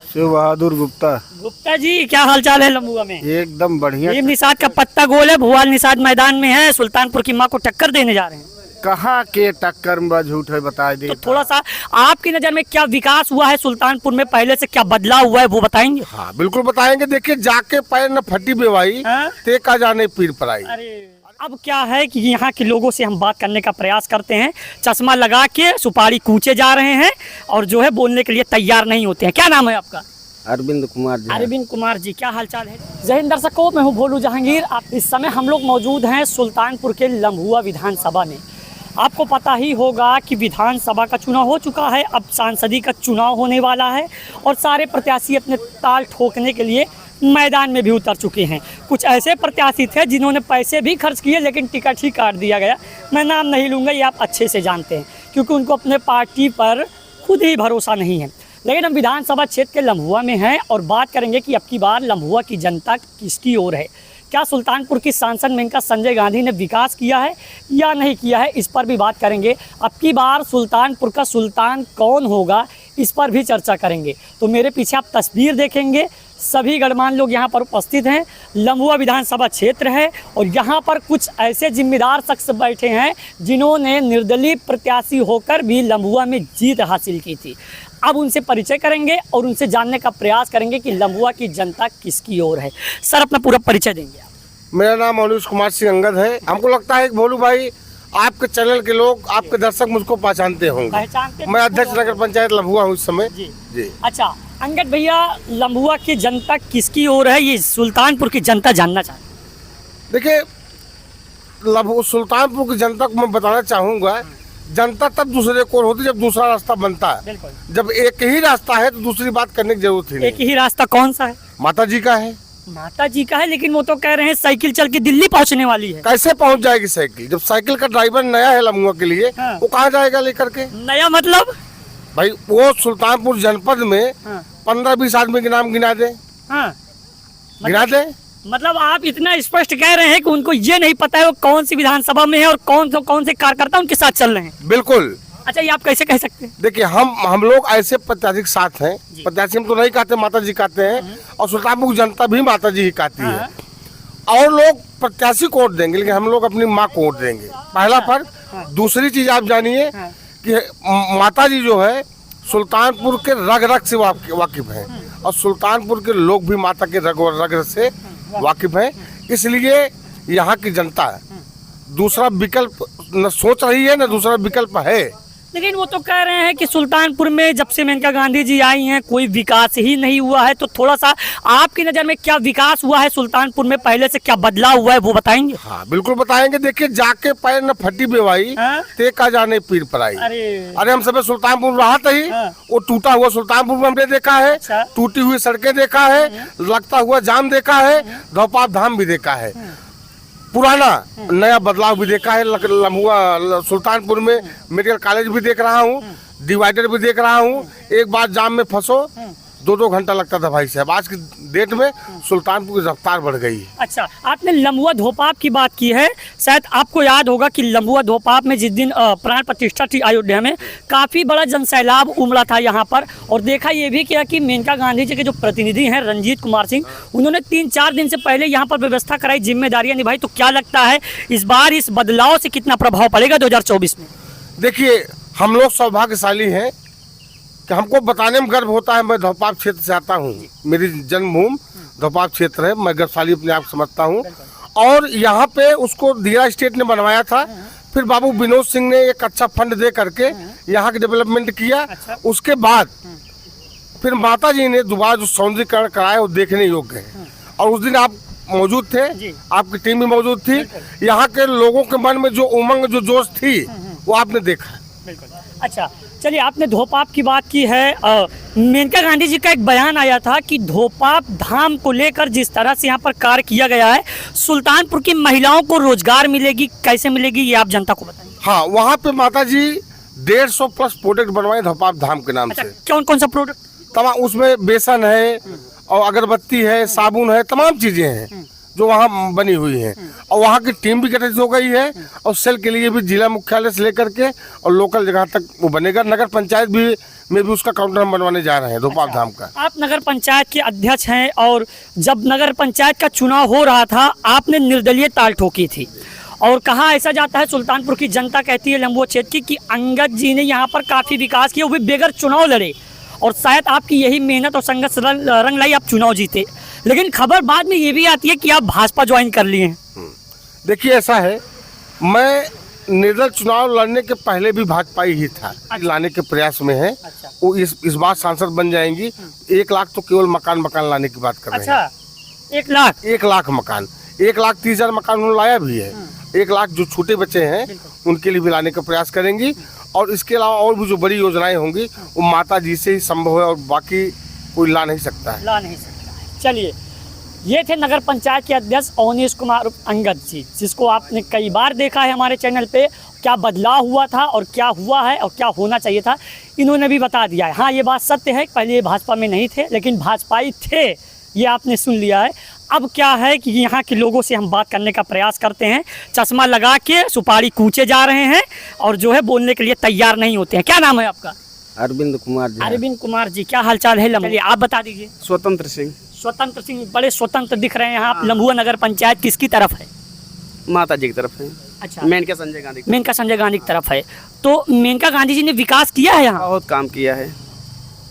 शिव बहादुर गुप्ता। गुप्ता जी, क्या हालचाल है लम्बुआ में? एकदम बढ़िया। टीम निषाद का पत्ता गोल है, भुआल निषाद मैदान में है, सुल्तानपुर की मां को टक्कर देने जा रहे हैं। कहाँ के टक्कर में झूठ है बता दे। तो थोड़ा सा आपकी नजर में क्या विकास हुआ है सुल्तानपुर में, पहले से क्या बदलाव हुआ है वो बताएंगे? हाँ बिल्कुल बताएंगे। देखिए जाके पैर न फटी बेवाई हाँ? ते का जाने पीर पर आई। अरे अब क्या है कि यहाँ के लोगों से हम बात करने का प्रयास करते हैं। चश्मा लगा के सुपारी कूचे जा रहे हैं और जो है बोलने के लिए तैयार नहीं होते हैं। क्या नाम है आपका? अरविंद कुमार जी। अरविंद कुमार जी, क्या हालचाल है? जय हिंद दर्शकों, मैं हूँ भोलू जहांगीर। आप इस समय हम लोग मौजूद हैं सुल्तानपुर के लम्बुआ विधानसभा में। आपको पता ही होगा कि विधानसभा का चुनाव हो चुका है, अब सांसदी का चुनाव होने वाला है और सारे प्रत्याशी अपने ताल ठोकने के लिए मैदान में भी उतर चुके हैं। कुछ ऐसे प्रत्याशी थे जिन्होंने पैसे भी खर्च किए लेकिन टिकट ही काट दिया गया। मैं नाम नहीं लूँगा, ये आप अच्छे से जानते हैं, क्योंकि उनको अपने पार्टी पर खुद ही भरोसा नहीं है। लेकिन हम विधानसभा क्षेत्र के लम्बुआ में हैं और बात करेंगे कि अब की बार लम्बुआ की जनता किसकी ओर है। क्या सुल्तानपुर की सांसद मेनका संजय गांधी ने विकास किया है या नहीं किया है, इस पर भी बात करेंगे। अब की बार सुल्तानपुर का सुल्तान कौन होगा, इस पर भी चर्चा करेंगे। तो मेरे पीछे आप तस्वीर देखेंगे, सभी गणमान्य लोग यहाँ पर उपस्थित हैं। लम्बुआ विधानसभा क्षेत्र है और यहाँ पर कुछ ऐसे जिम्मेदार शख्स बैठे हैं जिन्होंने निर्दलीय प्रत्याशी होकर भी लम्बुआ में जीत हासिल की थी। अब उनसे परिचय करेंगे और उनसे जानने का प्रयास करेंगे कि लम्बुआ की जनता किसकी ओर है। सर, अपना पूरा परिचय देंगे आप? मेरा नाम अनुज कुमार सिंह अंगद है। हमको लगता है कि भोलू भाई आपके चैनल के लोग, आपके दर्शक मुझको पहचानते होंगे। पहचानते? मैं अध्यक्ष नगर पंचायत लम्बुआ हूँ इस समय। जी। अच्छा अंगद भैया, लम्बुआ की जनता किसकी ओर है, ये सुल्तानपुर की जनता जानना चाहती है। देखिए सुल्तानपुर की जनता को मैं बताना चाहूँगा, जनता तब दूसरे को होती जब दूसरा रास्ता बनता है। बिल्कुल। जब एक ही रास्ता है तो दूसरी बात करने की जरूरत ही नहीं। एक ही रास्ता कौन सा है? माता जी का है। माता जी का है, लेकिन वो तो कह रहे हैं साइकिल चल के दिल्ली पहुंचने वाली है। कैसे पहुंच जाएगी साइकिल जब साइकिल का ड्राइवर नया है लम्बुआ के लिए? हाँ। वो कहाँ जाएगा लेकर के? नया मतलब? भाई वो सुल्तानपुर जनपद में हाँ। 15-20 आदमी के नाम गिना दे। हाँ। गिना दे। मतलब आप इतना स्पष्ट कह रहे हैं कि उनको ये नहीं पता है वो कौन सी विधानसभा में है और कौन से कार्यकर्ता उनके साथ चल रहे हैं। बिल्कुल। अच्छा, ये आप कैसे कह सकते हैं? देखिए हम लोग ऐसे प्रत्याशी के साथ हैं। प्रत्याशी हम तो नहीं कहते, माता जी कहते हैं और सुल्तानपुर की जनता भी माता जी ही कहती है। और लोग प्रत्याशी को वोट देंगे लेकिन हम लोग अपनी माँ को वोट देंगे। पहला फर्क। दूसरी चीज आप जानिए कि माता जी जो है सुल्तानपुर के रग रग से वाकिफ हैं और सुल्तानपुर के लोग भी माता के रग से वाकिफ हैं। इसलिए यहाँ की जनता दूसरा विकल्प न सोच रही है न दूसरा विकल्प है। लेकिन वो तो कह रहे हैं कि सुल्तानपुर में जब से मेनका गांधी जी आई हैं कोई विकास ही नहीं हुआ है। तो थोड़ा सा आपकी नज़र में क्या विकास हुआ है सुल्तानपुर में, पहले से क्या बदलाव हुआ है वो बताएंगे? हाँ बिल्कुल बताएंगे। देखिए जाके पैर न फटी बेवाई ते का जाने पीर पर आई। अरे हम सब सुल्तानपुर रहा था ही। वो टूटा हुआ सुल्तानपुर में हमने देखा है। अच्छा। टूटी हुई सड़कें देखा है, लगता हुआ जाम देखा है, धोपाप धाम भी देखा है, पुराना नया बदलाव भी देखा है। लम्बुआ सुल्तानपुर में मेडिकल कॉलेज भी देख रहा हूँ, डिवाइडर भी देख रहा हूँ। एक बार जाम में फंसो 2-2 घंटा लगता था भाई साहब, आज की डेट में सुल्तानपुर की रफ्तार बढ़ गई है। अच्छा, आपने लम्बुआ धोपाप की बात की है। शायद आपको याद होगा कि लम्बुआ धोपाप में जिस दिन प्राण प्रतिष्ठा थी अयोध्या में, काफ़ी बड़ा जनसैलाब उमड़ा था यहाँ पर। और देखा ये भी किया कि मेनका गांधी जी के जो प्रतिनिधि हैं रंजीत कुमार सिंह, उन्होंने 3-4 दिन से पहले यहाँ पर व्यवस्था कराई, जिम्मेदारियाँ निभाई। तो क्या लगता है इस बार इस बदलाव से कितना प्रभाव पड़ेगा 2024 में? देखिए हम लोग सौभाग्यशाली हैं कि हमको बताने में गर्व होता है। मैं धोपाप क्षेत्र से आता हूँ, मेरी जन्मभूमि धोपाप क्षेत्र है। मैं गर्वशाली अपने आप समझता हूँ। और यहाँ पे उसको दिया स्टेट ने बनवाया था, फिर बाबू विनोद सिंह ने एक अच्छा फंड दे करके यहाँ की डेवलपमेंट किया। उसके बाद फिर माता जी ने दोबारा जो सौंदर्यीकरण कराया वो देखने योग्य है। और उस दिन आप मौजूद थे, आपकी टीम भी मौजूद थी। यहाँ के लोगों के मन में जो उमंग जो जोश थी वो आपने देखा। अच्छा चलिए, आपने धोपाप की बात की है। मेनका गांधी जी का एक बयान आया था कि धोपाप धाम को लेकर जिस तरह से यहाँ पर कार्य किया गया है, सुल्तानपुर की महिलाओं को रोजगार मिलेगी, कैसे मिलेगी ये आप जनता को बताएं। हाँ, वहाँ पे माता जी 150+ प्रोडक्ट बनवाए धोपाप धाम के नाम से। कौन कौन सा प्रोडक्ट? तमाम, उसमें बेसन है और अगरबत्ती है, साबुन है, तमाम चीजें हैं जो वहाँ बनी हुई हैं। और वहाँ की टीम भी गठित हो गई है और सेल के लिए भी जिला मुख्यालय से लेकर के और लोकल जगह तक वो बनेगा। नगर पंचायत भी में भी उसका काउंटर हम बनवाने जा रहे हैं दोपाप धाम का। आप नगर पंचायत के अध्यक्ष हैं और जब नगर पंचायत का चुनाव हो रहा था आपने निर्दलीय ताल ठोकी थी और कहा ऐसा जाता है, सुल्तानपुर की जनता कहती है लंबुआ क्षेत्र की कि अंगद जी ने यहाँ पर काफ़ी विकास किया, वो भी बेगर चुनाव लड़े और शायद आपकी यही मेहनत और संघर्ष रंग लाई, आप चुनाव जीते। लेकिन खबर बाद में ये भी आती है कि आप भाजपा ज्वाइन कर लिए हैं। देखिए ऐसा है, मैं निर्दल चुनाव लड़ने के पहले भी भाजपा ही था। लाने के प्रयास में है। अच्छा। वो इस बार सांसद बन जाएंगी। 1 लाख तो केवल मकान लाने की बात कर रहे हैं। अच्छा, 1 लाख 1 लाख मकान, 1,30,000 मकान उन्होंने लाया भी है। 1 लाख जो छोटे बच्चे हैं उनके लिए भी लाने का प्रयास करेंगी और इसके अलावा और भी जो बड़ी योजनाएं होंगी वो माता जी से ही संभव है और बाकी कोई ला नहीं सकता है। ला नहीं सकता है। चलिए, ये थे नगर पंचायत के अध्यक्ष अवनीश कुमार अंगद जी, जिसको आपने कई बार देखा है हमारे चैनल पे। क्या बदलाव हुआ था और क्या हुआ है और क्या होना चाहिए था, इन्होंने भी बता दिया है। हाँ, ये बात सत्य है, पहले ये भाजपा में नहीं थे लेकिन भाजपाई थे, ये आपने सुन लिया है। अब क्या है कि यहाँ के लोगों से हम बात करने का प्रयास करते हैं। चश्मा लगा के सुपारी कूचे जा रहे हैं और जो है बोलने के लिए तैयार नहीं होते हैं। क्या नाम है आपका? अरविंद कुमार जी। अरविंद कुमार जी, क्या हालचाल है? चलिए आप बता दीजिए। स्वतंत्र सिंह। स्वतंत्र सिंह, बड़े स्वतंत्र दिख रहे हैं आप। लंबुआ नगर पंचायत किसकी तरफ है? माता जी की तरफ है। अच्छा, मेनका संजय गांधी। मेनका संजय गांधी की तरफ है। तो मेनका गांधी जी ने विकास किया है यहाँ? बहुत काम किया है।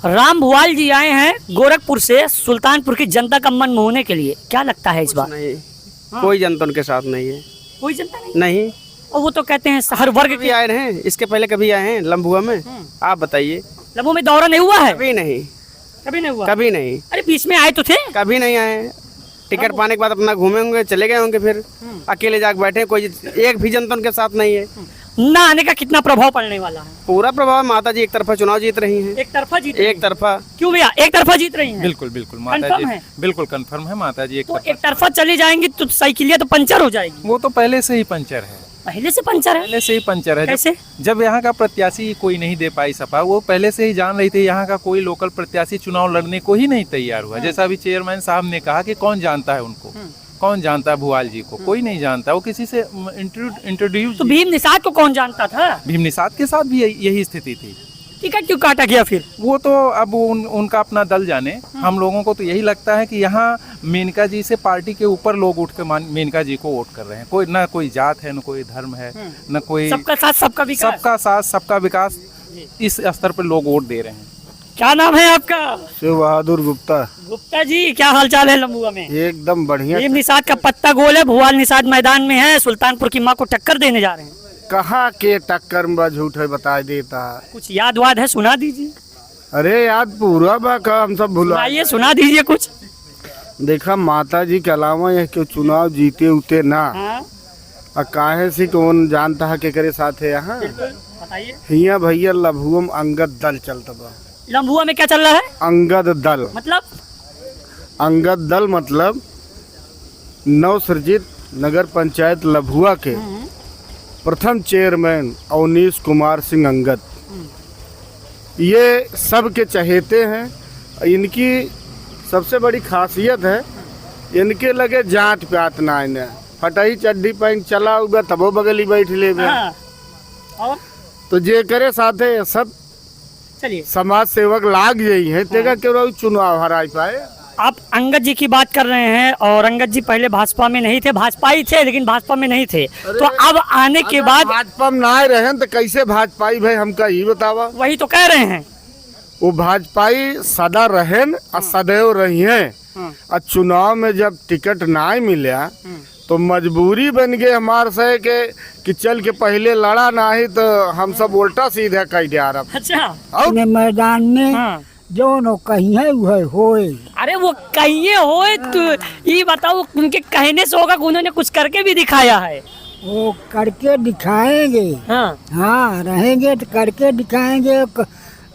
राम भुवाल जी आए हैं गोरखपुर से सुल्तानपुर की जनता का मन मोहने के लिए, क्या लगता है इस बार? नहीं, कोई जनता उनके साथ नहीं है। कोई जनता नहीं? नहीं। और वो तो कहते हैं हर वर्ग कभी आए हैं, इसके पहले कभी आए हैं लंबुआ में? आप बताइए। लंबू में दौरा नहीं हुआ है? कभी नहीं। कभी नहीं हुआ? कभी नहीं। अरे बीच में आए तो थे। कभी नहीं आए। टिकट पाने के बाद अपना घूमे होंगे, चले गए होंगे, फिर अकेले जाके बैठे। कोई एक भी जनता उनके साथ नहीं है। ना आने का कितना प्रभाव पड़ने वाला है? पूरा प्रभाव। माता जी एक तरफा चुनाव जीत रही हैं। एक तरफा जीत? एक तरफा। क्यों भैया एक तरफा जीत रही हैं? बिल्कुल बिल्कुल माता Confirm जी है? बिल्कुल कंफर्म है। माता जी तो एक तरफा चली जाएंगी तो साइकिलिया तो पंचर हो जाएगी। वो तो पहले से ही पंचर है। पहले से पंचर है? पहले से ही पंचर है। कैसे? जब यहाँ का प्रत्याशी कोई नहीं दे पाई सपा, वो पहले से ही जान रही थी यहाँ का कोई लोकल प्रत्याशी चुनाव लड़ने को ही नहीं तैयार हुआ। जैसा अभी चेयरमैन साहब ने कहा कि कौन जानता है उनको, कौन जानता है भुवाल जी को? कोई नहीं जानता। वो किसी से इंट्रोड्यूस। तो भीम निषाद को कौन जानता था? भीम निषाद के साथ भी यही स्थिति थी। टिकट क्यों काटा गया फिर? वो तो अब उनका अपना दल जाने। हम लोगों को तो यही लगता है कि यहाँ मेनका जी से पार्टी के ऊपर लोग उठ के मेनका जी को वोट कर रहे हैं। कोई ना कोई जात है, न कोई धर्म है, न कोई। सबका साथ सबका विकास। सबका साथ सबका विकास, इस स्तर पर लोग वोट दे रहे हैं। क्या नाम है आपका? शिव बहादुर गुप्ता। गुप्ता जी, क्या हालचाल है लंबुआ में? एकदम बढ़िया। भीम निषाद का पत्ता गोल है, भुवाल निषाद मैदान में है, सुल्तानपुर की माँ को टक्कर देने जा रहे हैं। कहाँ के टक्कर में झूठ है बता देता। कुछ याद वाद है, सुना दीजिए। अरे याद पूरा बा का हम सब भुला। सुनाइए, सुना दीजिए कुछ। देखा माता जी के अलावा यह क्यों चुनाव जीते उते ना। हाँ, और काहे से कौन जानता है केकरे साथ है यहाँ। बिल्कुल बताइए। हिया भैया लभुअम अंगद दल चलता बा। लंबुआ में क्या चल रहा है? अंगद दल मतलब? अंगद दल मतलब नवसृजित नगर पंचायत लभुआ के प्रथम चेयरमैन अवनीश कुमार सिंह अंगद, ये सब के चहेते हैं। इनकी सबसे बड़ी खासियत है, इनके लगे जात पात ना इन्हें। फटाई चड्डी पहन चला हुआ तबो बगली बैठ ले। हाँ। और तो जे करे साथे सब चलिए, समाज सेवक लाग यही है तेगा क्यों चुनाव हरा पाए। आप अंगद जी की बात कर रहे हैं और अंगद जी पहले भाजपा में नहीं थे, भाजपा ही थे लेकिन भाजपा में नहीं थे। तो अब आने के बाद भाजपा में ना रहे तो कैसे भाजपाई भाई हमका ही बतावा। वही तो कह रहे हैं। वो भाजपाई सदा रहें और सदैव रही हैं। और चुनाव में जब टिकट ना मिला तो मजबूरी बन गए हमारे से कि चल के पहले लड़ा ना ही तो हम सब उल्टा सीधा कह दिया। अच्छा, मैदान में हाँ। जो नो कहीं है वह होए। अरे वो कहिए होए तो ये बताओ, उनके कहने से होगा कि उन्होंने कुछ करके भी दिखाया है। वो करके दिखाएंगे। हाँ। हाँ, रहेंगे तो करके दिखाएंगे।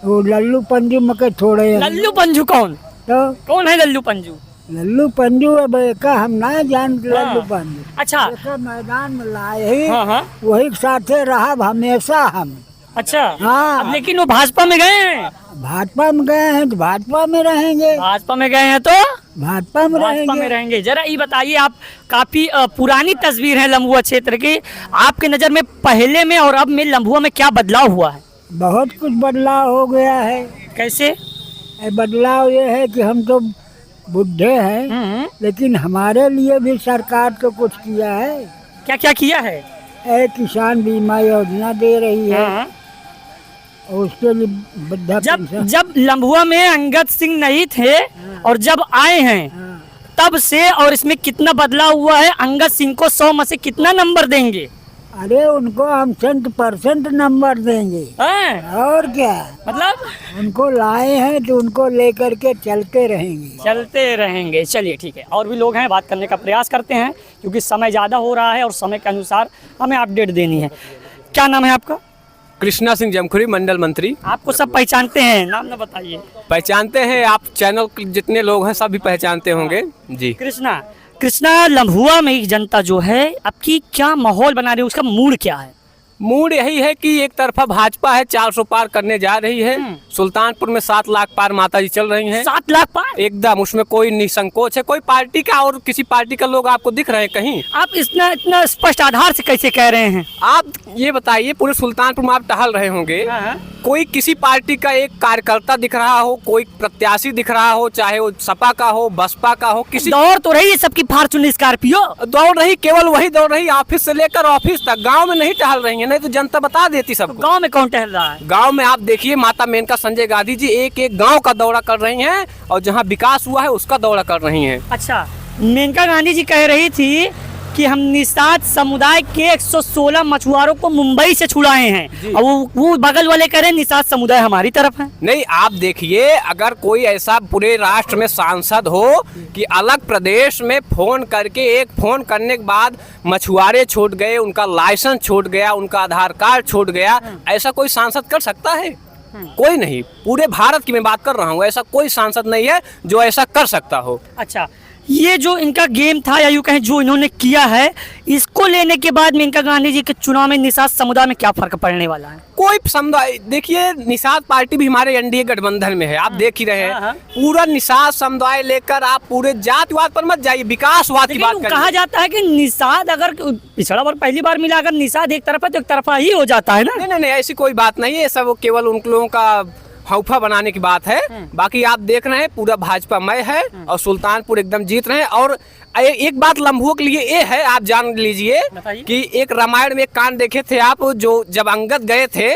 वो लल्लू पंजू मके थोड़े हैं। लल्लू पंजू कौन? तो कौन है लल्लू पंजू? लल्लू पंजू अब का हम ना जान लल्लू पंजू। अच्छा। जैसे मैदान में लाए ही हाँ हाँ। वही साथे रहा हमेशा हम। अच्छा। हाँ। अब लेकिन वो भाजपा में गए हैं। भाजपा में गए हैं तो भाजपा में रहेंगे। भाजपा में गए हैं तो भाजपा में भाजपा में रहेंगे। रहेंगे। जरा ये बताइए, आप काफी पुरानी तस्वीर है लंबुआ क्षेत्र की, आपके नजर में पहले में और अब में लंबुआ में क्या बदलाव हुआ है? बहुत कुछ बदलाव हो गया है। कैसे? बदलाव ये है कि हम तो बुढ़े हैं, लेकिन हमारे लिए भी सरकार तो कुछ किया है। क्या क्या किया है? किसान बीमा योजना दे रही है, और उसके लिए वृद्धा जब पेंशन। जब लम्भुआ में अंगद सिंह नहीं थे और जब आए हैं तब से, और इसमें कितना बदलाव हुआ है? अंगद सिंह को 100 में से कितना नंबर देंगे? अरे उनको हम 100% नंबर देंगे, हैं? और क्या। मतलब उनको लाए हैं तो उनको लेकर के चलते रहेंगे। चलते रहेंगे। चलिए ठीक है, और भी लोग हैं, बात करने का प्रयास करते हैं क्योंकि समय ज़्यादा हो रहा है और समय के अनुसार हमें अपडेट देनी है। क्या नाम है आपका? कृष्णा सिंह जमखुरी, मंडल मंत्री। आपको सब पहचानते हैं, नाम ना बताइए। पहचानते हैं, आप चैनल के जितने लोग हैं सभी पहचानते होंगे जी। कृष्णा, लम्भुआ में की जनता जो है आपकी क्या माहौल बना रही है, उसका मूड क्या है? मूड यही है कि एक तरफा भाजपा है 400 पार करने जा रही है। सुल्तानपुर में 7 लाख पार माता जी चल रही हैं। 7 लाख पार एकदम, उसमें कोई निसंकोच है। कोई पार्टी का और किसी पार्टी का लोग आपको दिख रहे हैं कहीं? आप इतना स्पष्ट आधार से कैसे कह रहे हैं? आप ये बताइए, पूरे सुल्तानपुर में आप टहल रहे होंगे, कोई किसी पार्टी का एक कार्यकर्ता दिख रहा हो, कोई प्रत्याशी दिख रहा हो, चाहे वो सपा का हो, बसपा का हो, किसी दौड़ तो रही है सबकी फॉर्च्यूनर स्कॉर्पियो दौड़ रही, केवल वही दौड़ रही, ऑफिस से लेकर ऑफिस तक। गांव में नहीं टहल रही है, नहीं तो जनता बता देती सबको। गांव में कौन टहल रहा है? गांव में आप देखिए, माता मेनका संजय गांधी जी एक एक गांव का दौरा कर रही हैं और जहां विकास हुआ है उसका दौरा कर रही हैं। अच्छा, मेनका गांधी जी कह रही थी कि हम निषाद समुदाय के 116 मछुआरों को मुंबई से छुड़ाए हैं, और वो बगल वाले कह रहे हैं निषाद समुदाय हमारी तरफ है। नहीं, आप देखिए, अगर कोई ऐसा पूरे राष्ट्र में सांसद हो कि अलग प्रदेश में फोन करके, एक फोन करने के बाद मछुआरे छूट गए, उनका लाइसेंस छूट गया, उनका आधार कार्ड छूट गया, ऐसा कोई सांसद कर सकता है? कोई नहीं। पूरे भारत की मैं बात कर रहा हूँ, ऐसा कोई सांसद नहीं है जो ऐसा कर सकता हो। अच्छा, ये जो इनका गेम था, या यूँ कहें जो इन्होंने किया है, इसको लेने के बाद मेनका गांधी जी के चुनाव में निषाद समुदाय में क्या फर्क पड़ने वाला है? कोई समुदाय, देखिए निषाद पार्टी भी हमारे एनडीए गठबंधन में है, आप देख ही रहे हैं। पूरा निषाद समुदाय लेकर आप पूरे जातिवाद पर मत जाइए, विकासवाद की बात करिए। कहा जाता है कि निषाद अगर पिछड़ा बार पहली बार मिला, अगर निषाद एक तरफ है तो एक तरफा ही हो जाता है ना? नहीं, ऐसी कोई बात नहीं है, सब केवल उन लोगों का हौफा बनाने की बात है। बाकी आप देख रहे हैं पूरा भाजपामय है और सुल्तानपुर एकदम जीत रहे हैं। और एक बात लम्भुओं के लिए ये है, आप जान लीजिए कि एक रामायण में एक कांड देखे थे आप, जो जब अंगद गए थे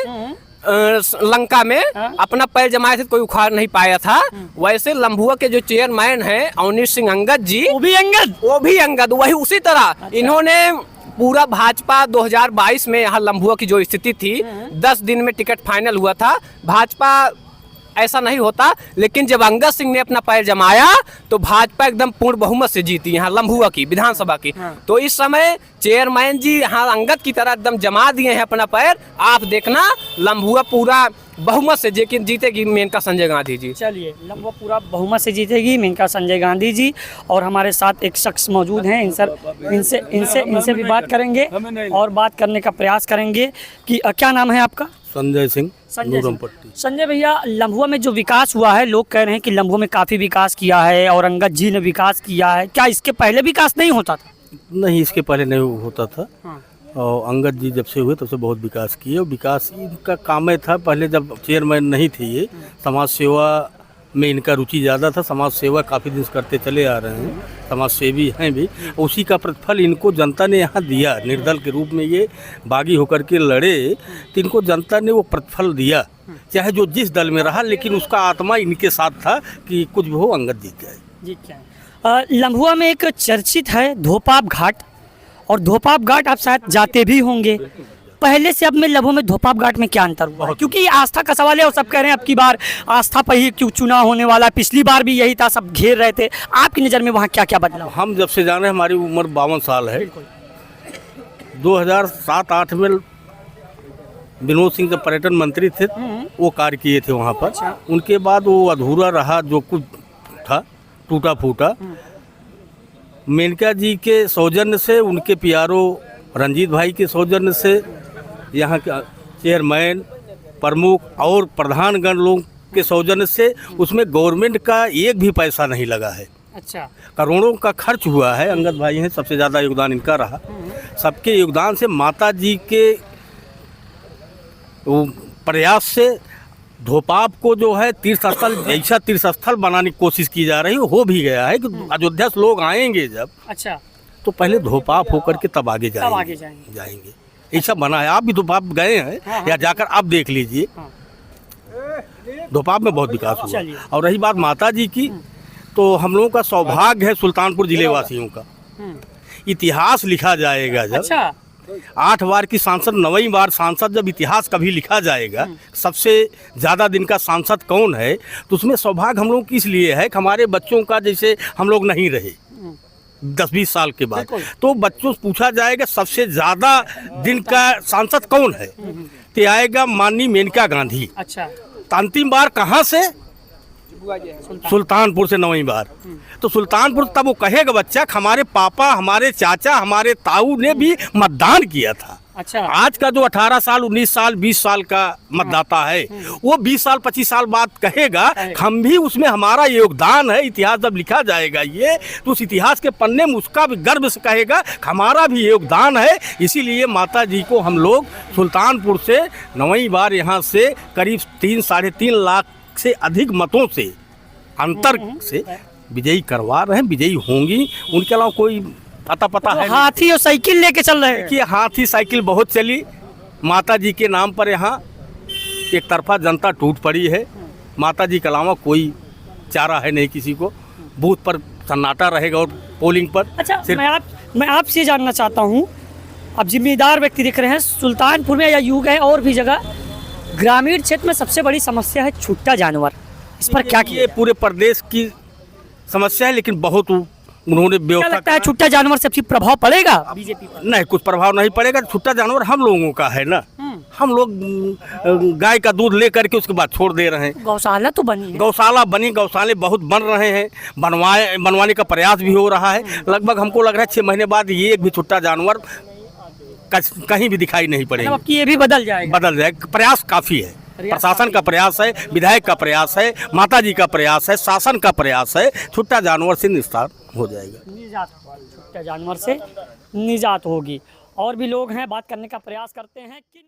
लंका में, अपना पैर जमाए थे, कोई उखाड़ नहीं पाया था। वैसे लम्भुआ के जो चेयरमैन हैं अवनीश सिंह अंगद जी, वो भी अंगद वही उसी तरह। इन्होंने पूरा भाजपा 2022 में यहाँ लम्भुआ की जो स्थिति थी, 10 दिन में टिकट फाइनल हुआ था। भाजपा ऐसा नहीं होता, लेकिन जब अंगद सिंह ने अपना पैर जमाया तो भाजपा एकदम पूर्ण बहुमत से जीती यहाँ लम्भुआ की विधानसभा की। तो इस समय चेयरमैन जी यहाँ अंगद की तरह एकदम जमा दिए हैं अपना पैर। आप देखना लम्भुआ पूरा बहुमत से जीतेगी मेनका संजय गांधी जी। चलिए, लम्भुआ पूरा बहुमत से जीतेगी मेनका संजय गांधी जी। और हमारे साथ एक शख्स मौजूद हैं, इनसे भी बात करेंगे और बात करने का प्रयास करेंगे कि क्या नाम है आपका? संजय सिंह, संजय भैया, लम्भुआ में जो विकास हुआ है, लोग कह रहे हैं कि लम्भुआ में काफ़ी विकास किया है और अंगद जी ने विकास किया है, क्या इसके पहले विकास नहीं होता था? नहीं, इसके पहले नहीं होता था। और अंगद जी जब से हुए तब से बहुत विकास किए, और विकास इनका काम था। पहले जब चेयरमैन नहीं थे ये, समाज सेवा में इनका रुचि ज़्यादा था। समाज सेवा काफ़ी दिन से करते चले आ रहे हैं, समाज सेवी हैं भी। उसी का प्रतिफल इनको जनता ने यहाँ दिया। निर्दल के रूप में ये बागी होकर के लड़े तो इनको जनता ने वो प्रतिफल दिया, चाहे जो जिस दल में रहा, लेकिन उसका आत्मा इनके साथ था कि कुछ भी हो अंगद जीत जाए। जीत जाए। लम्भुआ में एक चर्चित है धोपाप घाट, और धोपाप घाट आप शायद जाते भी होंगे। पहले से अब में लम्भुआ में धोपाप घाट में क्या अंतर हुआ? क्योंकि ये आस्था का सवाल है और सब कह रहे हैं अब की बार आस्था पर ही क्यों चुनाव होने वाला है, पिछली बार भी यही था, सब घेर रहे थे। आपकी नज़र में वहाँ क्या क्या बदलाव? हम जब से जान रहे हैं, हमारी उम्र 52 साल है। 2007-8 में विनोद सिंह जब पर्यटन मंत्री थे, वो कार्य किए थे वहाँ पर। उनके बाद वो अधूरा रहा, जो कुछ था टूटा फूटा। मेनका जी के सौजन्य से, उनके पियारो रंजीत भाई के सौजन्य से, यहाँ के चेयरमैन, प्रमुख और प्रधानगण लोग के सौजन्य से, उसमें गवर्नमेंट का एक भी पैसा नहीं लगा है। अच्छा, करोड़ों का खर्च हुआ है। अंगद भाई हैं, सबसे ज़्यादा योगदान इनका रहा। सबके योगदान से माता जी के वो प्रयास से धोपाप को जो है तीर्थ स्थल जैसा तीर्थ स्थल बनाने की कोशिश की जा रही है, हो भी गया है कि अयोध्या से लोग आएंगे जब, अच्छा, तो पहले धोपाप होकर के तब आगे आगे जाएंगे। ऐसा बना है। आप भी धोपाप गए हैं? हाँ। या जाकर आप देख लीजिए। हाँ। धोपाप में बहुत विकास हुआ। चलिए। और रही बात माता जी की, तो हम लोगों का सौभाग्य है सुल्तानपुर जिले वासियों का, इतिहास लिखा जाएगा जब। अच्छा, 8 बार की सांसद, 9वीं बार सांसद, जब इतिहास कभी लिखा जाएगा सबसे ज़्यादा दिन का सांसद कौन है, तो उसमें सौभाग्य हम लोग किस लिए है कि हमारे बच्चों का जैसे हम लोग नहीं रहे 10-20 साल के बाद, तो बच्चों से पूछा जाएगा सबसे ज़्यादा दिन का सांसद कौन है, तो आएगा माननीय मेनका गांधी। अच्छा, तो अंतिम बार कहाँ से? सुल्तानपुर से 9वीं बार। तो सुल्तानपुर तब वो कहेगा बच्चा कि हमारे पापा, हमारे चाचा, हमारे ताऊ ने भी मतदान किया था। अच्छा, आज का जो 18 साल, 19 साल, 20 साल का मतदाता है, वो 20 साल, 25 साल बाद कहेगा हम भी उसमें हमारा योगदान है। इतिहास जब लिखा जाएगा ये, तो उस इतिहास के पन्ने में उसका भी गर्व से कहेगा हमारा भी योगदान है। इसीलिए माता जी को हम लोग सुल्तानपुर से 9वीं बार यहाँ से करीब 3-3.5 लाख से अधिक मतों से अंतर से विजयी करवा रहे हैं। विजयी होंगी, उनके अलावा कोई पता है। हाथी और साइकिल लेके चल रहे हैं। कि हाथी साइकिल बहुत चली माता जी के नाम पर। यहाँ एक तरफा जनता टूट पड़ी है। माता जी के अलावा कोई चारा है नहीं किसी को। बूथ पर सन्नाटा रहेगा और पोलिंग पर। अच्छा, मैं आपसे जानना चाहता हूँ, अब जिम्मेदार व्यक्ति दिख रहे हैं सुल्तानपुर में या यूं है और भी जगह, ग्रामीण क्षेत्र में सबसे बड़ी समस्या है छुट्टा जानवर। इस पर क्या किया? ये पूरे प्रदेश की समस्या है, लेकिन बहुत उन्होंने क्या व्यवस्था लगता है छुट्टा जानवर से प्रभाव पड़ेगा बीजेपी पर? नहीं, कुछ प्रभाव नहीं पड़ेगा। छुट्टा जानवर हम लोगों का है ना। हम लोग गाय का दूध ले करके उसके बाद छोड़ दे रहे हैं। गौशाला तो बनी है। गौशाला बनी, गौशाले बहुत बन रहे हैं, बनवाने का प्रयास भी हो रहा है। लगभग हमको लग रहा है 6 महीने बाद ये एक भी छुट्टा जानवर कहीं भी दिखाई नहीं पड़ेगा। मतलब ये भी बदल जाएगा। प्रयास काफ़ी है। प्रशासन का प्रयास है, विधायक का प्रयास है, माता जी का प्रयास है, शासन का प्रयास है। छुट्टा जानवर से निस्तार हो जाएगा। छुट्टा जानवर से निजात होगी। और भी लोग हैं, बात करने का प्रयास करते हैं कि